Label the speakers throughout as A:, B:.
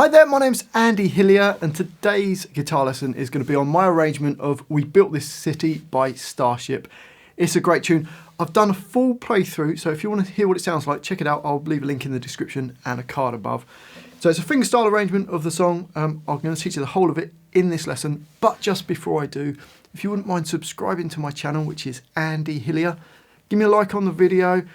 A: Hi there, my name's Andy Hillier, and today's guitar lesson is going to be on my arrangement of We Built This City by Starship. It's a great tune. I've done a full playthrough, so if you want to hear what it sounds like, check it out. I'll leave a link in the description and a card above. So it's a fingerstyle arrangement of the song. I'm going to teach you the whole of it in this lesson, but just before I do, if you wouldn't mind subscribing to my channel, which is Andy Hillier, give me a like on the video,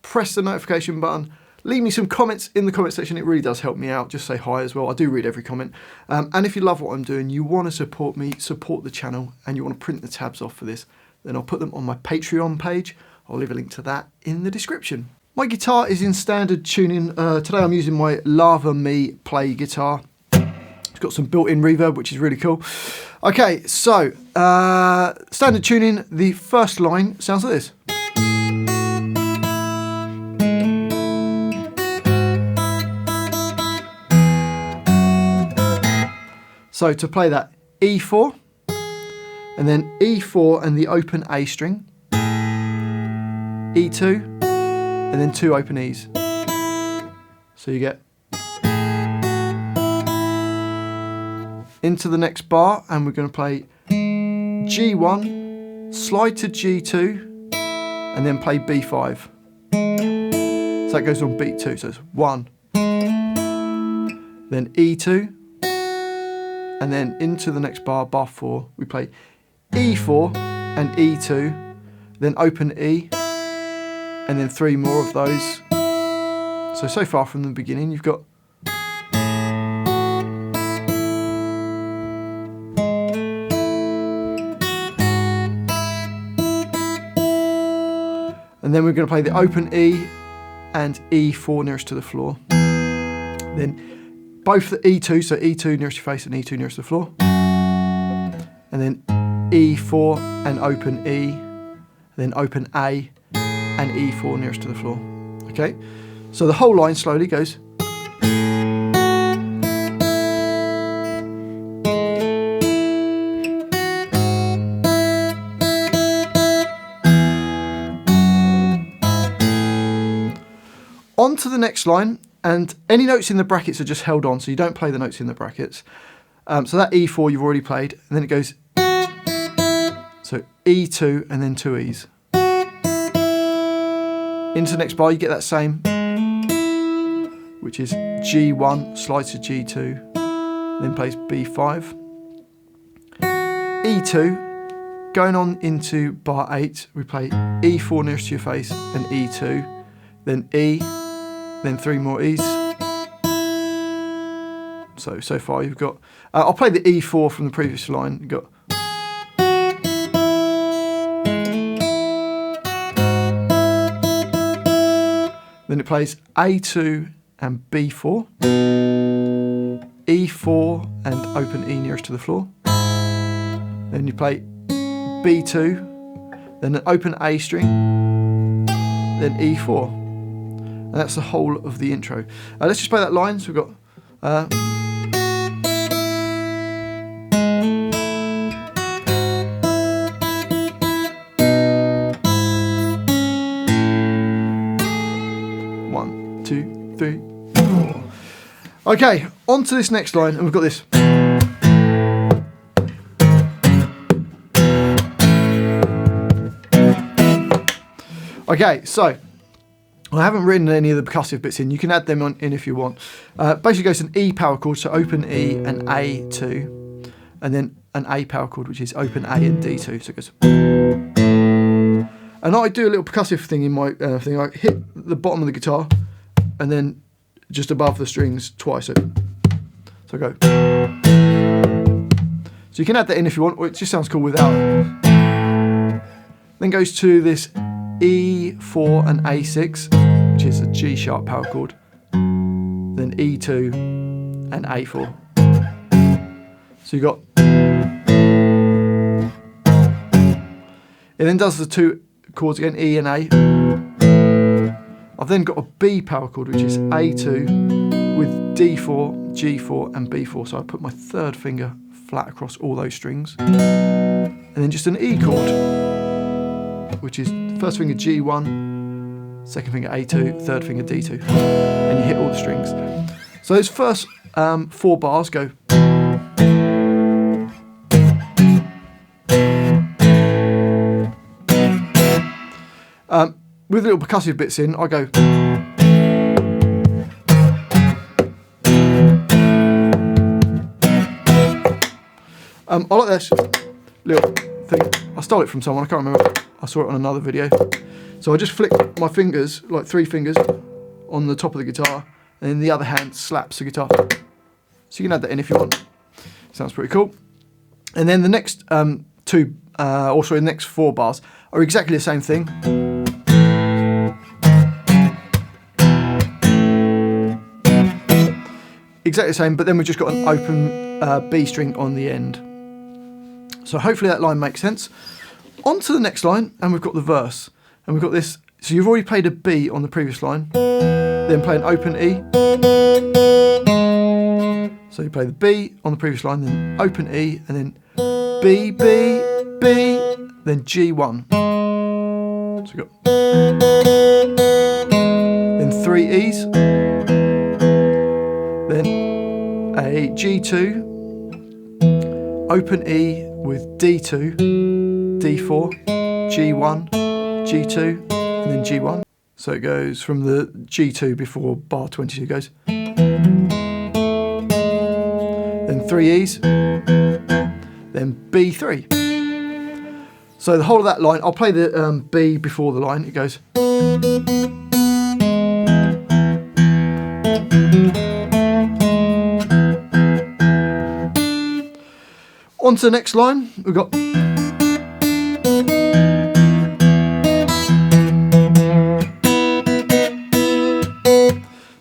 A: press the notification button, leave me some comments in the comment section. It really does help me out. Just say hi as well. I do read every comment. And if you love what I'm doing, you want to support me, support the channel, and you want to print the tabs off for this, then I'll put them on my Patreon page. I'll leave a link to that in the description. My guitar is in standard tuning. Today I'm using my Lava Me Play guitar. It's got some built-in reverb, which is really cool. Okay, so standard tuning, the first line sounds like this. So to play that, E4, and then E4 and the open A string, E2, and then two open E's. So you get into the next bar, and we're going to play G1, slide to G2, and then play B5. So that goes on beat 2, so it's 1, then E2, and then into the next bar, bar 4, we play E4 and E2, then open E, and then 3 more of those. So far from the beginning, you've got and then we're going to play the open E and E4 nearest to the floor. Then both the E2, so E2 nearest your face and E2 nearest the floor. And then E4 and open E, then open A and E4 nearest to the floor. Okay, so the whole line slowly goes. On to the next line, and any notes in the brackets are just held on, so you don't play the notes in the brackets. So that E4 you've already played, and then it goes, so E2 and then 2 E's. Into the next bar you get that same, which is G1, slides to G2, then plays B5. E2, going on into bar 8, we play E4 nearest to your face and E2, then E, then 3 more E's. So far you've got, I'll play the E4 from the previous line. You've got then it plays A2 and B4, E4 and open E nearest to the floor. Then you play B2, then an open A string, then E4. And that's the whole of the intro. Let's just play that line. So we've got 1, 2, 3, 4. Okay, on to this next line, and we've got this. Okay, so I haven't written any of the percussive bits in. You can add them in if you want. Basically goes an E power chord, so open E and A2, and then an A power chord, which is open A and D2. So it goes. And I do a little percussive thing in my thing. I hit the bottom of the guitar, and then just above the strings twice. So I go. So you can add that in if you want, or it just sounds cool without. Then goes to this E4 and A6, which is a G sharp power chord, then E2 and A4. So you got, it then does the 2 chords again, E and A. I've then got a B power chord, which is A2 with D4, G4 and B4. So I put my 3rd finger flat across all those strings, and then just an E chord, which is 1st finger G1, 2nd finger A2, 3rd finger D2, and you hit all the strings. So those first 4 bars go. With little percussive bits in, I go. I like this little thing. I stole it from someone, I can't remember. I saw it on another video. So I just flick my fingers, like 3 fingers, on the top of the guitar, and then the other hand slaps the guitar. So you can add that in if you want. Sounds pretty cool. And then the next the next 4 bars are exactly the same thing. Exactly the same, but then we've just got an open B string on the end. So hopefully that line makes sense. On to the next line, and we've got the verse. And we've got this, so you've already played a B on the previous line, then play an open E. So you play the B on the previous line, then open E, and then B, B, B, then G1. So we've got then 3 E's, then a G2, open E with D2, D4, G1, G2, and then G1. So it goes from the G2 before bar 22 goes. Then 3 E's, then B3. So the whole of that line, I'll play the B before the line, it goes. On to the next line, we've got.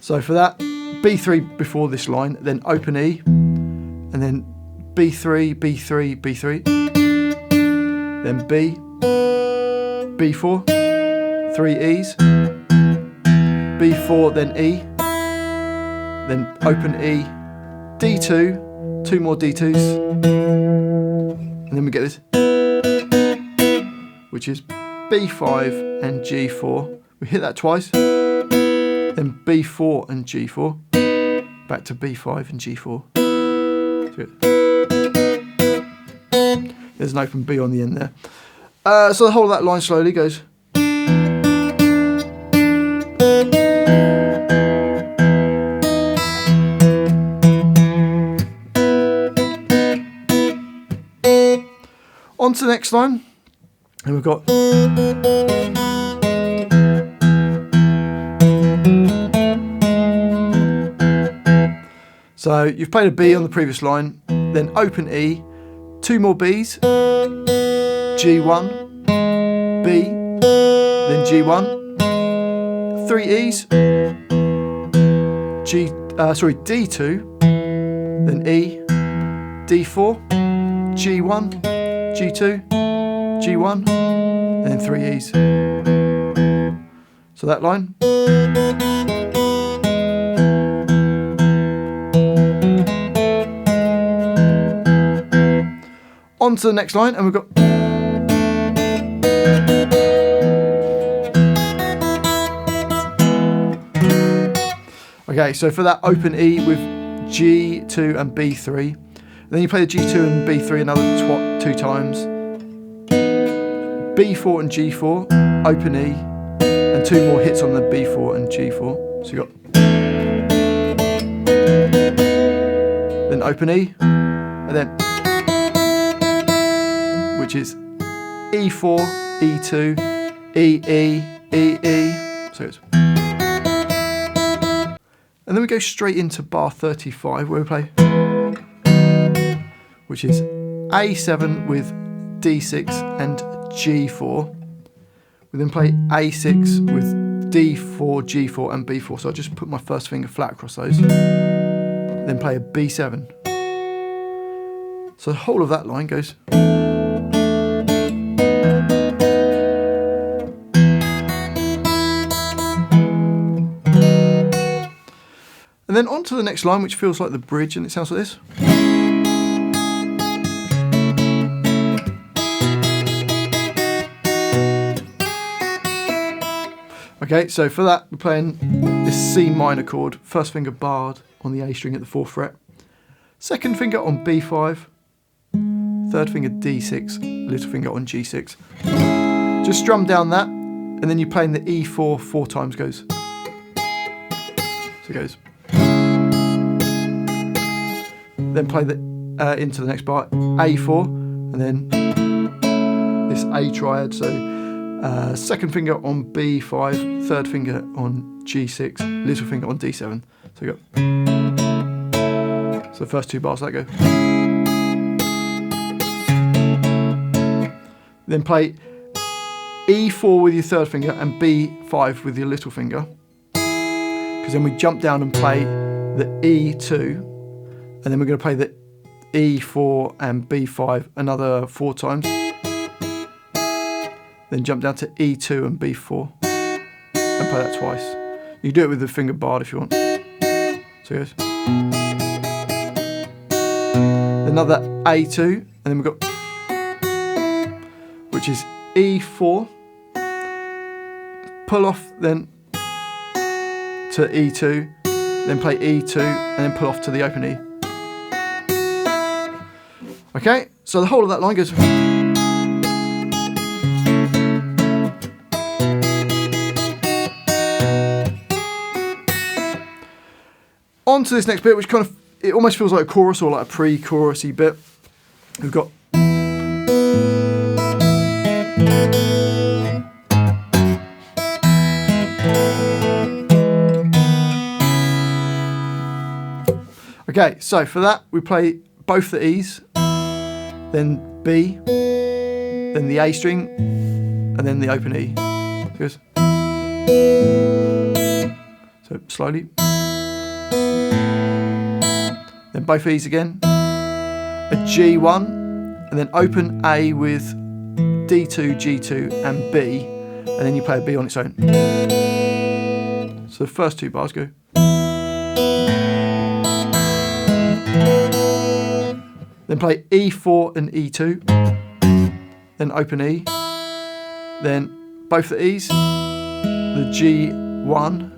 A: So for that, B3 before this line, then open E, and then B3, B3, B3, then B, B4, 3 E's, B4, then E, then open E, D2, 2 more D2s, and then we get this, which is B5 and G4. We hit that twice, then B4 and G4, back to B5 and G4. There's an open B on the end there. So the whole of that line slowly goes. On to the next line, and we've got. So you've played a B on the previous line, then open E, 2 more B's, G1, B, then G1, 3 E's, D2, then E, D4, G1, G2, G1, and then 3 E's. So that line. On to the next line, and we've got. Okay, so for that open E with G2 and B3, then you play the G2 and B3 another 2 times, B4 and G4, open E, and 2 more hits on the B4 and G4. So you got. Then open E, and then. Which is E4, E2, E, E, E, E. So it's. And then we go straight into bar 35 where we play, which is A7 with D6 and G4. We then play A6 with D4, G4 and B4. So I just put my first finger flat across those. Then play a B7. So the whole of that line goes. And then on to the next line, which feels like the bridge, and it sounds like this. Okay, so for that, we're playing this C minor chord, first finger barred on the A string at the 4th fret, second finger on B5, third finger D6, little finger on G6. Just strum down that, and then you're playing the E4 4 times goes. So it goes. Then play the into the next bar, A4, and then this A triad, so second finger on B5, third finger on G6, little finger on D7. So you go. So the first 2 bars that go. Then play E4 with your third finger and B5 with your little finger, because then we jump down and play the E2, and then we're going to play the E4 and B5 another 4 times, then jump down to E2 and B4 and play that twice. You do it with the finger barred if you want. So it goes. Another A2, and then we've got, which is E4, pull off then to E2, then play E2, and then pull off to the open E. Okay, so the whole of that line goes. On to this next bit, which kind of, it almost feels like a chorus or like a pre-chorusy bit. We've got okay, so for that we play both the E's, then B, then the A string, and then the open E. So slowly. Then both E's again, a G1, and then open A with D2, G2, and B, and then you play a B on its own. So the first 2 bars go. Then play E4 and E2, then open E, then both the E's, the G1,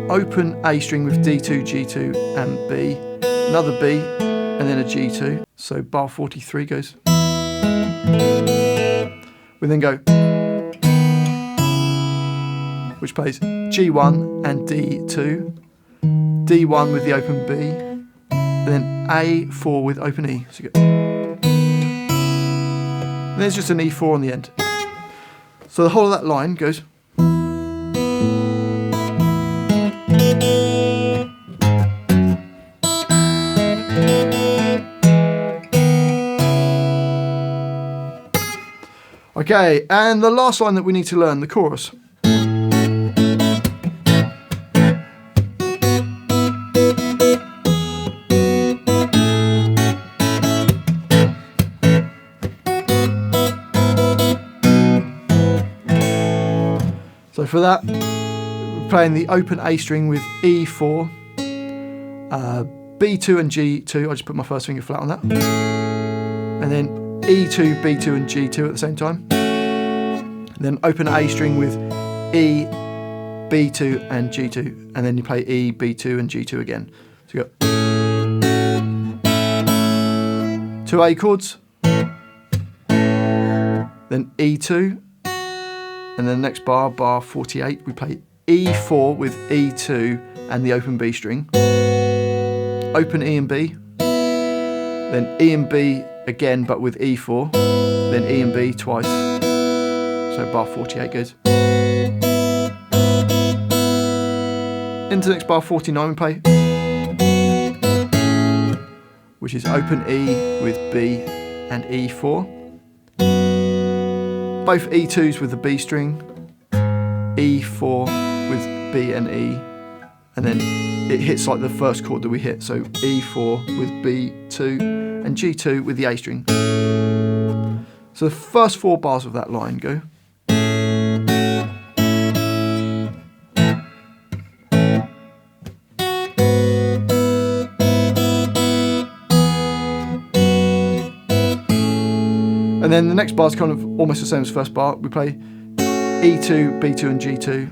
A: open A string with D2, G2 and B, another B, and then a G2. So bar 43 goes. We then go, which plays G1 and D2, D1 with the open B, and then A4 with open E. So you go. And there's just an E4 on the end. So the whole of that line goes. Okay, and the last line that we need to learn, the chorus. So for that, we're playing the open A string with E4, B2 and G2, I just put my first finger flat on that, and then E2, B2 and G2 at the same time. And then open A string with E, B2 and G2, and then you play E, B2 and G2 again. So you got 2 A chords, then E2, and then the next bar, bar 48, we play E4 with E2 and the open B string, open E and B, then E and B again but with E4, then E and B twice, so bar 48 goes. Into the next bar 49 we play, which is open E with B and E4, both E2s with the B string, E4 with B and E, and then it hits like the first chord that we hit, so E4 with B2 and G2 with the A string. So the first 4 bars of that line go. And then the next bar is kind of almost the same as the first bar. We play E2, B2 and G2,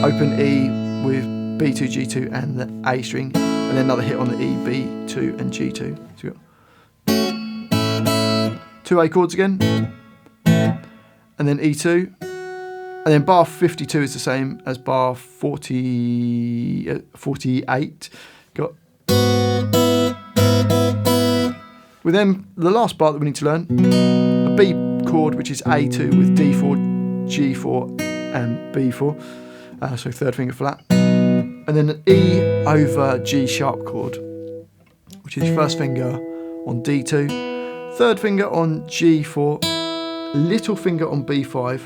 A: open E with B2, G2 and the A string, and then another hit on the E, B2 and G2. So we've got 2 A chords again, and then E2, and then bar 52 is the same as bar 48. Got with then the last bar that we need to learn, a B chord which is A2 with D4, G4 and B4, so third finger flat, and then an E over G sharp chord, which is first finger on D2, third finger on G4, little finger on B5,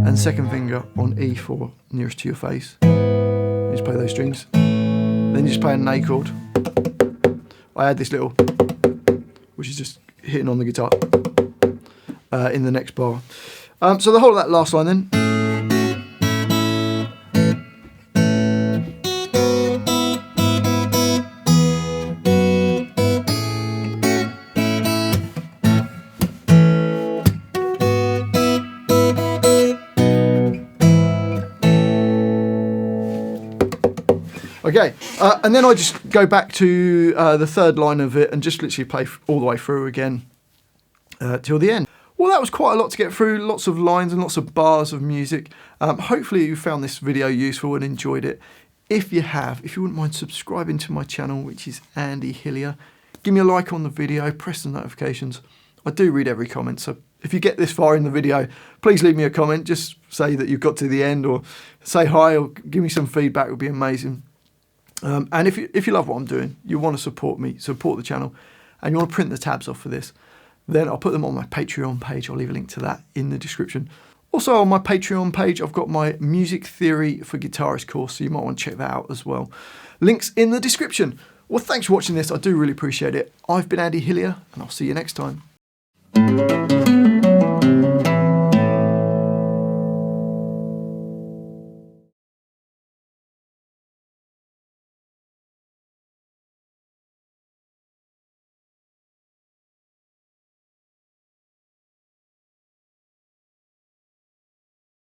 A: and second finger on E4 nearest to your face. You just play those strings, then you just play an A chord. I add this little, which is just hitting on the guitar in the next bar. So the whole of that last line then. Okay, and then I just go back to the third line of it and just literally play all the way through again till the end. Well, that was quite a lot to get through, lots of lines and lots of bars of music. Hopefully you found this video useful and enjoyed it. If you have, if you wouldn't mind subscribing to my channel, which is Andy Hillier, give me a like on the video, press the notifications. I do read every comment, so if you get this far in the video, please leave me a comment. Just say that you've got to the end, or say hi, or give me some feedback. It would be amazing. And if you love what I'm doing, you want to support me, support the channel, and you want to print the tabs off for this, then I'll put them on my Patreon page. I'll leave a link to that in the description. Also on my Patreon page, I've got my Music Theory for Guitarists course, so you might want to check that out as well. Links in the description. Well, thanks for watching this. I do really appreciate it. I've been Andy Hillier, and I'll see you next time.